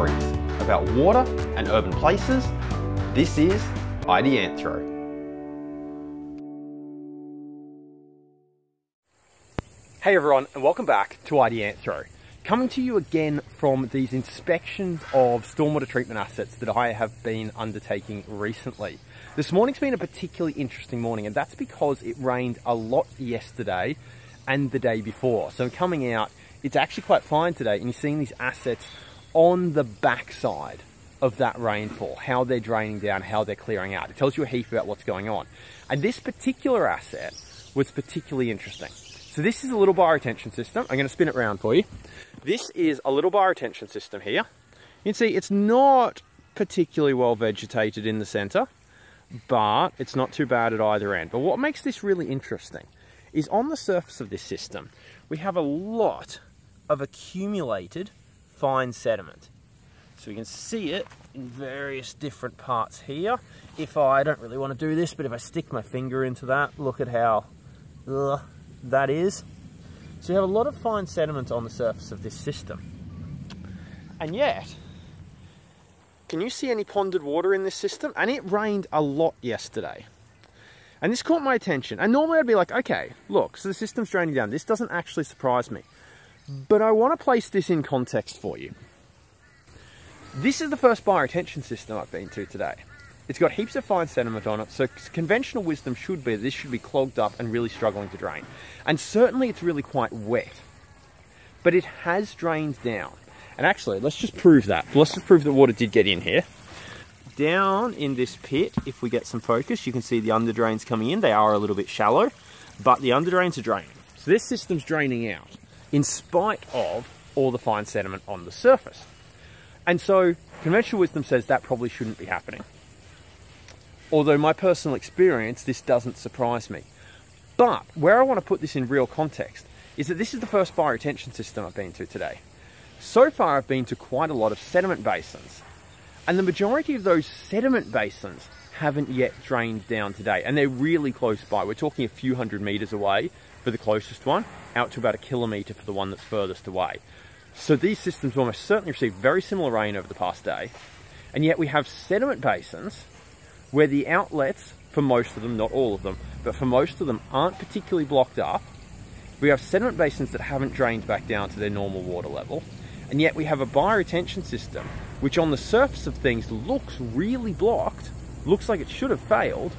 stories about water and urban places. This is Ideanthro. Hey everyone, and welcome back to Ideanthro. Coming to you again from these inspections of stormwater treatment assets that I have been undertaking recently. This morning's been a particularly interesting morning, and that's because it rained a lot yesterday and the day before. So coming out, it's actually quite fine today, and you're seeing these assets on the backside of that rainfall, how they're draining down, how they're clearing out. It tells you a heap about what's going on. And this particular asset was particularly interesting. So this is a little bioretention system. I'm going to spin it around for you. This is a little bioretention system here. You can see it's not particularly well vegetated in the center, but it's not too bad at either end. But what makes this really interesting is on the surface of this system, we have a lot of accumulated fine sediment. So you can see it in various different parts here. If I don't really want to do this, but if I stick my finger into that, look at how that is. So you have a lot of fine sediment on the surface of this system. And yet, can you see any ponded water in this system? And it rained a lot yesterday. And this caught my attention. And normally I'd be like, okay, look, so the system's draining down. This doesn't actually surprise me. But I want to place this in context for you. This is the first bioretention system I've been to today. It's got heaps of fine sediment on it, so conventional wisdom should be this should be clogged up and really struggling to drain. And certainly it's really quite wet. But it has drained down. And actually, let's just prove that. Let's just prove that water did get in here. Down in this pit, if we get some focus, you can see the underdrains coming in. They are a little bit shallow, but the underdrains are draining. So this system's draining out in spite of all the fine sediment on the surface. And so conventional wisdom says that probably shouldn't be happening. Although my personal experience, this doesn't surprise me. But where I want to put this in real context is that this is the first bioretention system I've been to today. So far I've been to quite a lot of sediment basins. And the majority of those sediment basins haven't yet drained down today. And they're really close by. We're talking a few hundred meters away for the closest one, out to about 1 kilometer for the one that's furthest away. So these systems almost certainly received very similar rain over the past day. And yet we have sediment basins where the outlets, for most of them, not all of them, but for most of them aren't particularly blocked up. We have sediment basins that haven't drained back down to their normal water level. And yet we have a bioretention system, which on the surface of things looks really blocked, looks like it should have failed,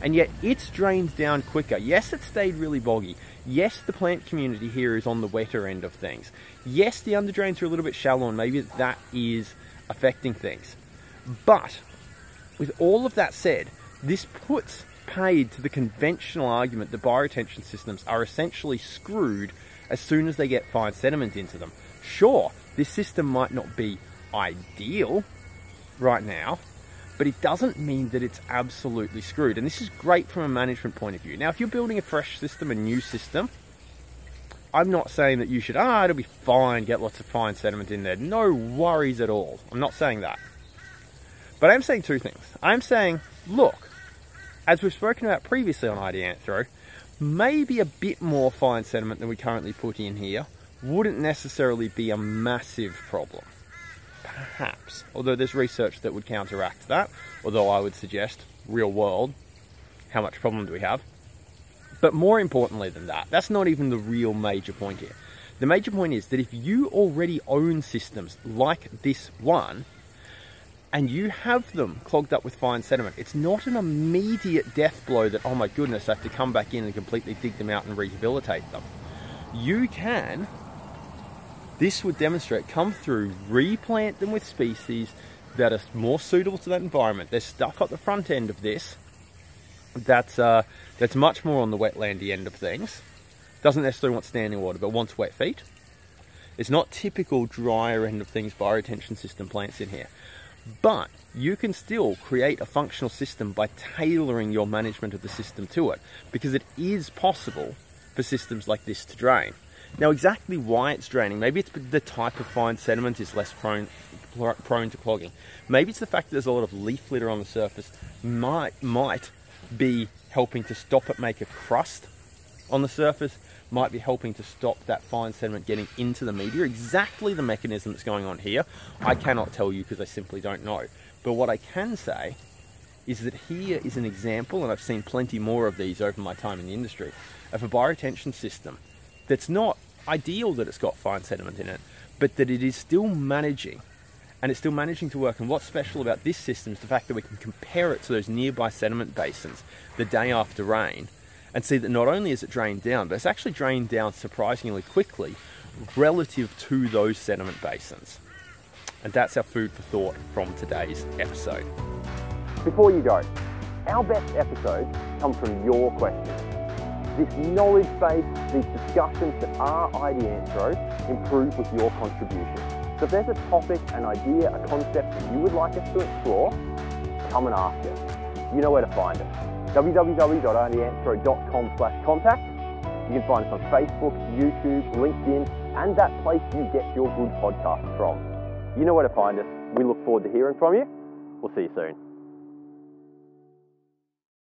and yet it's drained down quicker. Yes, it stayed really boggy. Yes, the plant community here is on the wetter end of things. Yes, the underdrains are a little bit shallow, and maybe that is affecting things. But with all of that said, this puts paid to the conventional argument that bioretention systems are essentially screwed as soon as they get fine sediment into them. Sure, this system might not be ideal right now, but it doesn't mean that it's absolutely screwed. And this is great from a management point of view. Now, if you're building a fresh system, a new system, I'm not saying that you should, it'll be fine, get lots of fine sediment in there. No worries at all. I'm not saying that. But I'm saying two things. I'm saying, look, as we've spoken about previously on Ideanthro, maybe a bit more fine sediment than we currently put in here wouldn't necessarily be a massive problem. Perhaps, although there's research that would counteract that, although I would suggest, real world, how much problem do we have? But more importantly than that, that's not even the real major point here. The major point is that if you already own systems like this one, and you have them clogged up with fine sediment, it's not an immediate death blow that, oh my goodness, I have to come back in and completely dig them out and rehabilitate them. You can, this would demonstrate, come through, replant them with species that are more suitable to that environment. There's stuff at the front end of this that's much more on the wetlandy end of things. Doesn't necessarily want standing water, but wants wet feet. It's not typical drier end of things bioretention system plants in here. But you can still create a functional system by tailoring your management of the system to it, because it is possible for systems like this to drain. Now, exactly why it's draining, maybe it's the type of fine sediment is less prone to clogging. Maybe it's the fact that there's a lot of leaf litter on the surface might be helping to stop it make a crust on the surface. might be helping to stop that fine sediment getting into the media. Exactly the mechanism that's going on here, I cannot tell you because I simply don't know. But what I can say is that here is an example, and I've seen plenty more of these over my time in the industry, of a bioretention system that's not ideal that it's got fine sediment in it, but that it is still managing, and it's still managing to work. And what's special about this system is the fact that we can compare it to those nearby sediment basins the day after rain and see that not only is it drained down, but it's actually drained down surprisingly quickly relative to those sediment basins. And that's our food for thought from today's episode. Before you go, our best episodes come from your questions. This knowledge base, these discussions that are Ideanthro improve with your contribution. So if there's a topic, an idea, a concept that you would like us to explore, come and ask us. You know where to find us. www.ideanthro.com/contact. You can find us on Facebook, YouTube, LinkedIn, and that place you get your good podcasts from. You know where to find us. We look forward to hearing from you. We'll see you soon.